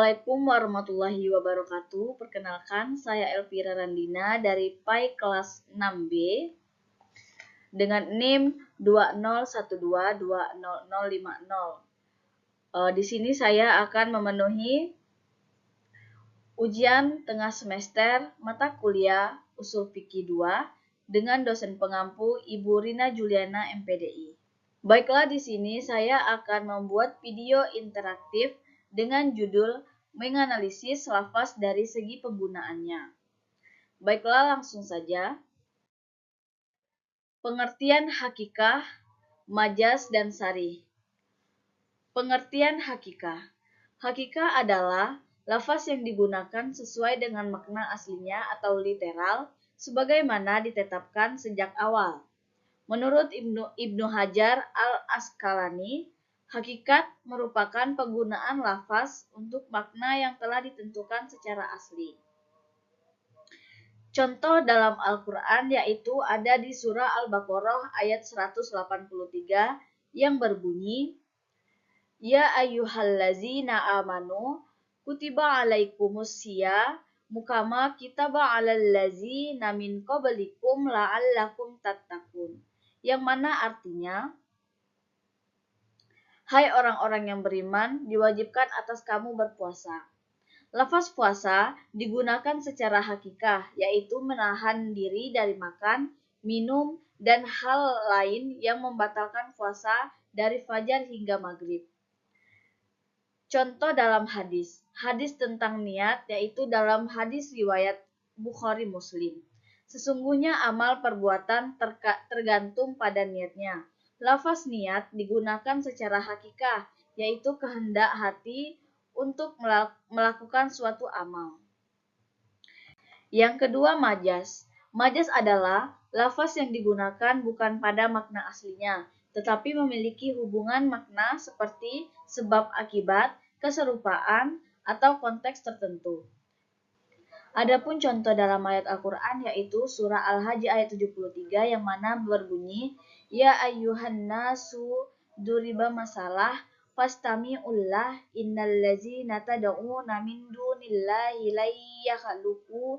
Assalamualaikum warahmatullahi wabarakatuh. Perkenalkan, saya Elvira Randina dari PAI kelas 6B dengan NIM 2012200050. Di sini saya akan memenuhi ujian tengah semester mata kuliah Ushul Fikih 2 dengan dosen pengampu Ibu Rina Juliana MPDI. Baiklah, di sini saya akan membuat video interaktif dengan judul menganalisis lafaz dari segi penggunaannya. Baiklah, langsung saja. Pengertian hakikah, majaz, dan sarih. Pengertian hakikah. Hakikah adalah lafaz yang digunakan sesuai dengan makna aslinya atau literal, sebagaimana ditetapkan sejak awal. Menurut Ibnu Hajar al-Asqalani, hakikat merupakan penggunaan lafaz untuk makna yang telah ditentukan secara asli. Contoh dalam Al-Quran yaitu ada di surah Al-Baqarah ayat 183 yang berbunyi, Ya ayyuhallazina amanu, kutiba alaikumusiyam, kama kitaba alal ladzina min qablikum la'allakum tattaqun. Yang mana artinya, hai orang-orang yang beriman, diwajibkan atas kamu berpuasa. Lafaz puasa digunakan secara hakikah, yaitu menahan diri dari makan, minum, dan hal lain yang membatalkan puasa dari fajar hingga maghrib. Contoh dalam hadis. Hadis tentang niat, yaitu dalam hadis riwayat Bukhari Muslim. Sesungguhnya amal perbuatan tergantung pada niatnya. Lafaz niat digunakan secara hakikah, yaitu kehendak hati untuk melakukan suatu amal. Yang kedua, majaz. Majaz adalah lafaz yang digunakan bukan pada makna aslinya, tetapi memiliki hubungan makna seperti sebab akibat, keserupaan, atau konteks tertentu. Adapun contoh dalam ayat Al-Quran yaitu surah Al-Hajj ayat 73 yang mana berbunyi, Ya ayyuhan nasu duriba masalah fastami'ullah innallazina tad'una min dunillahi layyakhluqu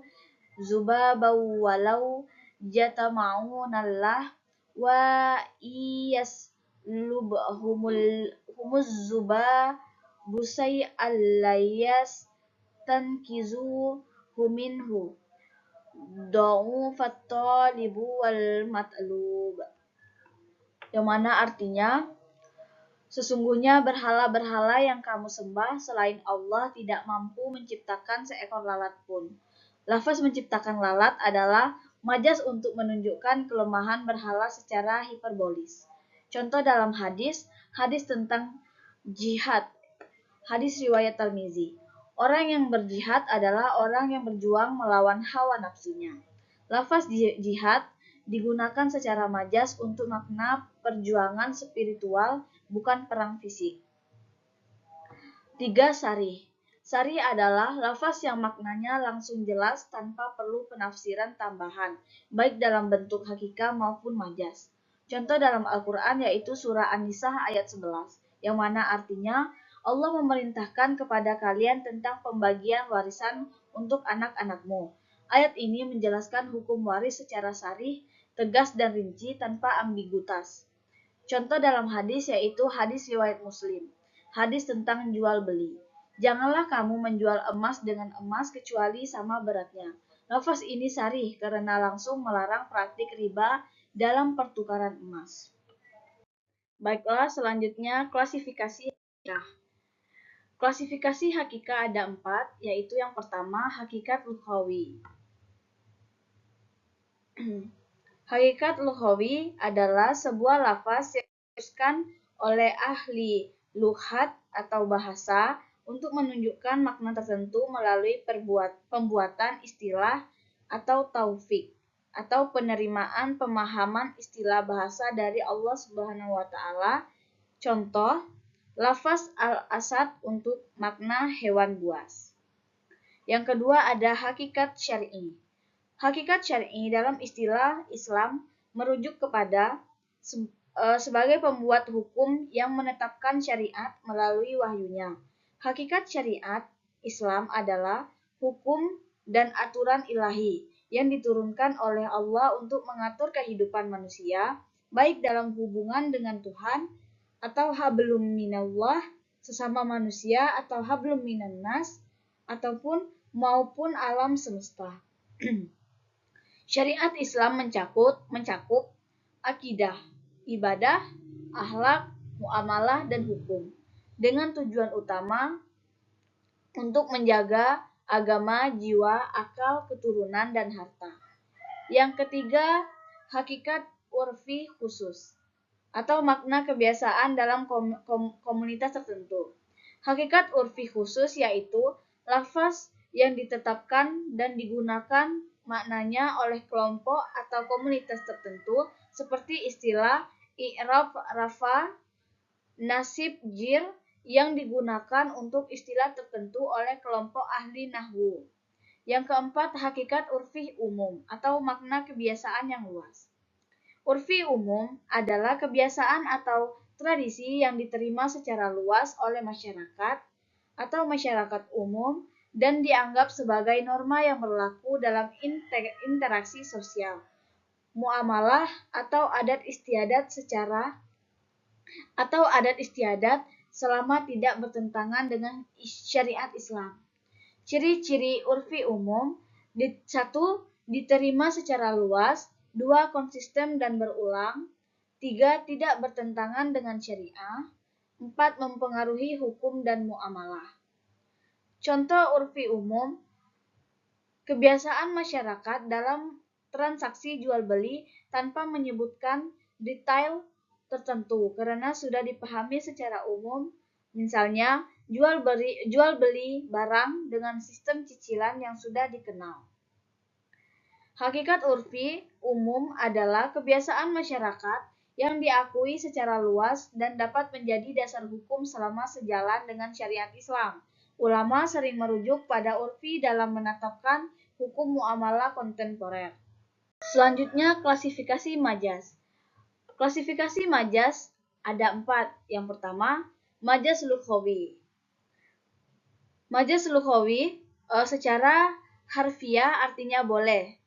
zubabaw walau jatama'unallah wa humuz zubabusai allayas tankizu minhu dha'ufat talibu wal matlub. Yang mana artinya, sesungguhnya berhala-berhala yang kamu sembah selain Allah tidak mampu menciptakan seekor lalat pun. Lafaz menciptakan lalat adalah majaz untuk menunjukkan kelemahan berhala secara hiperbolis. Contoh dalam hadis tentang jihad. Hadis riwayat Tirmizi. Orang yang berjihad adalah orang yang berjuang melawan hawa nafsunya. Lafaz jihad digunakan secara majaz untuk makna perjuangan spiritual, bukan perang fisik. 3. Sarih. Sarih adalah lafaz yang maknanya langsung jelas tanpa perlu penafsiran tambahan, baik dalam bentuk hakikah maupun majaz. Contoh dalam Al-Quran yaitu surah An-Nisa ayat 11, yang mana artinya, Allah memerintahkan kepada kalian tentang pembagian warisan untuk anak-anakmu. Ayat ini menjelaskan hukum waris secara sarih, tegas dan rinci tanpa ambiguitas. Contoh dalam hadis yaitu hadis riwayat Muslim. Hadis tentang jual beli. Janganlah kamu menjual emas dengan emas kecuali sama beratnya. Lafaz ini sarih karena langsung melarang praktik riba dalam pertukaran emas. Baiklah, selanjutnya klasifikasi hakikah. Klasifikasi hakikah ada 4, yaitu yang pertama hakikat lughawi. Hakikat lughawi adalah sebuah lafaz yang dituliskan oleh ahli lughat atau bahasa untuk menunjukkan makna tertentu melalui pembuatan istilah atau taufik atau penerimaan pemahaman istilah bahasa dari Allah Subhanahu wa taala. Contoh, lafaz al-asad untuk makna hewan buas. Yang kedua ada hakikat syar'i. Hakikat syar'i dalam istilah Islam merujuk kepada sebagai pembuat hukum yang menetapkan syariat melalui wahyunya. Hakikat syariat Islam adalah hukum dan aturan ilahi yang diturunkan oleh Allah untuk mengatur kehidupan manusia, baik dalam hubungan dengan Tuhan atau hablum minallah sesama manusia atau hablum minannas ataupun maupun alam semesta. Syariat Islam mencakup akidah, ibadah, akhlak, muamalah, dan hukum dengan tujuan utama untuk menjaga agama, jiwa, akal, keturunan, dan harta. Yang ketiga, hakikat urfi khusus atau makna kebiasaan dalam komunitas tertentu. Hakikat urfi khusus yaitu lafaz yang ditetapkan dan digunakan maknanya oleh kelompok atau komunitas tertentu seperti istilah i'rab, rafa, nasib, jir yang digunakan untuk istilah tertentu oleh kelompok ahli nahwu. Yang keempat, hakikat urfi umum atau makna kebiasaan yang luas. Urfi umum adalah kebiasaan atau tradisi yang diterima secara luas oleh masyarakat atau masyarakat umum dan dianggap sebagai norma yang berlaku dalam interaksi sosial, muamalah atau adat istiadat selama tidak bertentangan dengan syariat Islam. Ciri-ciri urfi umum: 1. Diterima secara luas. 2. Konsisten dan berulang. 3. Tidak bertentangan dengan syariah. 4. Mempengaruhi hukum dan muamalah. Contoh urfi umum: kebiasaan masyarakat dalam transaksi jual beli tanpa menyebutkan detail tertentu karena sudah dipahami secara umum, misalnya jual beli barang dengan sistem cicilan yang sudah dikenal. Hakikat urfi umum adalah kebiasaan masyarakat yang diakui secara luas dan dapat menjadi dasar hukum selama sejalan dengan syariat Islam. Ulama sering merujuk pada urfi dalam menetapkan hukum muamalah kontemporer. Selanjutnya, klasifikasi majaz. Klasifikasi majaz ada 4. Yang pertama, majaz lughawi. Majaz lughawi secara harfiah artinya boleh,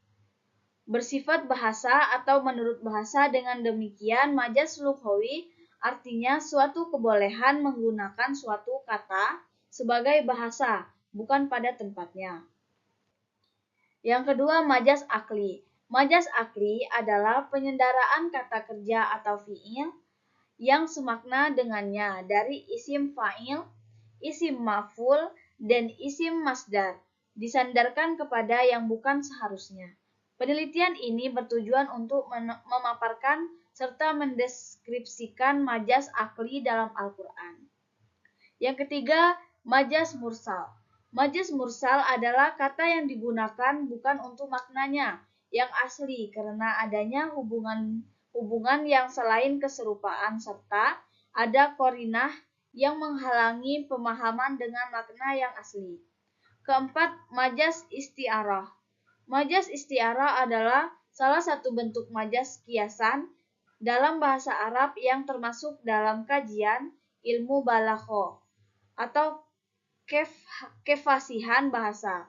bersifat bahasa atau menurut bahasa. Dengan demikian, majaz lughawi artinya suatu kebolehan menggunakan suatu kata sebagai bahasa, bukan pada tempatnya. Yang kedua, majaz akli. Majaz akli adalah penyendaraan kata kerja atau fi'il yang semakna dengannya dari isim fa'il, isim maf'ul, dan isim masdar, disandarkan kepada yang bukan seharusnya. Penelitian ini bertujuan untuk memaparkan serta mendeskripsikan majaz akli dalam Al-Quran. Yang ketiga, majaz mursal. Majaz mursal adalah kata yang digunakan bukan untuk maknanya yang asli karena adanya hubungan yang selain keserupaan serta ada qarinah yang menghalangi pemahaman dengan makna yang asli. Keempat, majaz isti'arah. Majaz isti'arah adalah salah satu bentuk majaz kiasan dalam bahasa Arab yang termasuk dalam kajian ilmu balaghah atau kefasihan bahasa.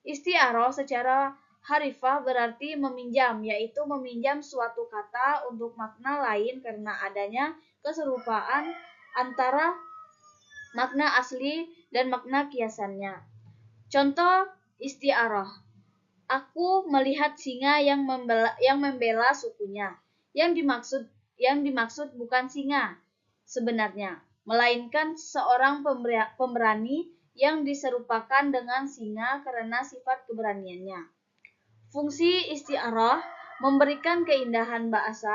Isti'arah secara harifah berarti meminjam, yaitu meminjam suatu kata untuk makna lain karena adanya keserupaan antara makna asli dan makna kiasannya. Contoh isti'arah: aku melihat singa yang membela sukunya. Yang dimaksud bukan singa sebenarnya, melainkan seorang pemberani yang diserupakan dengan singa karena sifat keberaniannya. Fungsi isti'arah memberikan keindahan bahasa.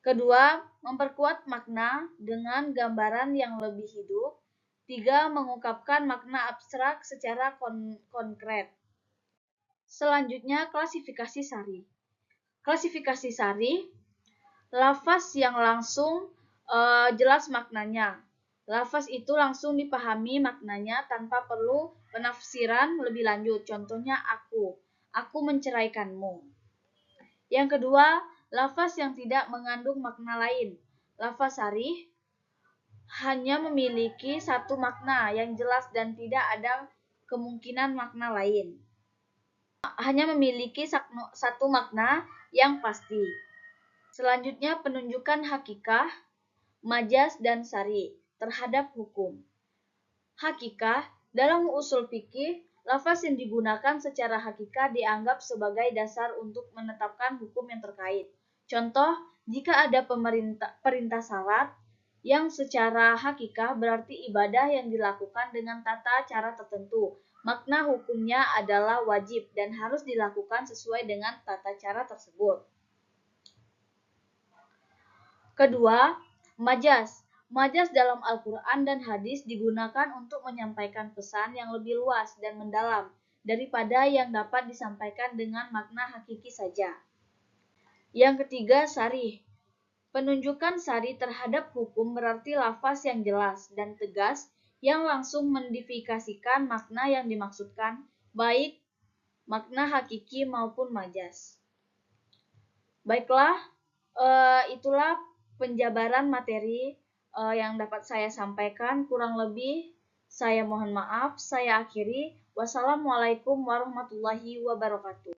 Kedua, memperkuat makna dengan gambaran yang lebih hidup. 3. Mengungkapkan makna abstrak secara konkret. Selanjutnya, klasifikasi sari. Klasifikasi sari, lafaz yang langsung jelas maknanya. Lafaz itu langsung dipahami maknanya tanpa perlu penafsiran lebih lanjut. Contohnya aku menceraikanmu. Yang kedua, lafaz yang tidak mengandung makna lain. Lafaz sarih hanya memiliki satu makna yang jelas dan tidak ada kemungkinan makna lain. Hanya memiliki satu makna yang pasti. Selanjutnya penunjukan hakikah, majaz, dan syari terhadap hukum. Hakikah, dalam usul fikih, lafaz yang digunakan secara hakikah dianggap sebagai dasar untuk menetapkan hukum yang terkait. Contoh, jika ada perintah salat yang secara hakikah berarti ibadah yang dilakukan dengan tata cara tertentu, makna hukumnya adalah wajib dan harus dilakukan sesuai dengan tata cara tersebut. Kedua, majaz. Majaz dalam Al-Quran dan hadis digunakan untuk menyampaikan pesan yang lebih luas dan mendalam daripada yang dapat disampaikan dengan makna hakiki saja. Yang ketiga, sarih. Penunjukan sari terhadap hukum berarti lafaz yang jelas dan tegas yang langsung mendifikasikan makna yang dimaksudkan, baik makna hakiki maupun majaz. Baiklah, itulah penjabaran materi yang dapat saya sampaikan. Kurang lebih saya mohon maaf. Saya akhiri. Wassalamualaikum warahmatullahi wabarakatuh.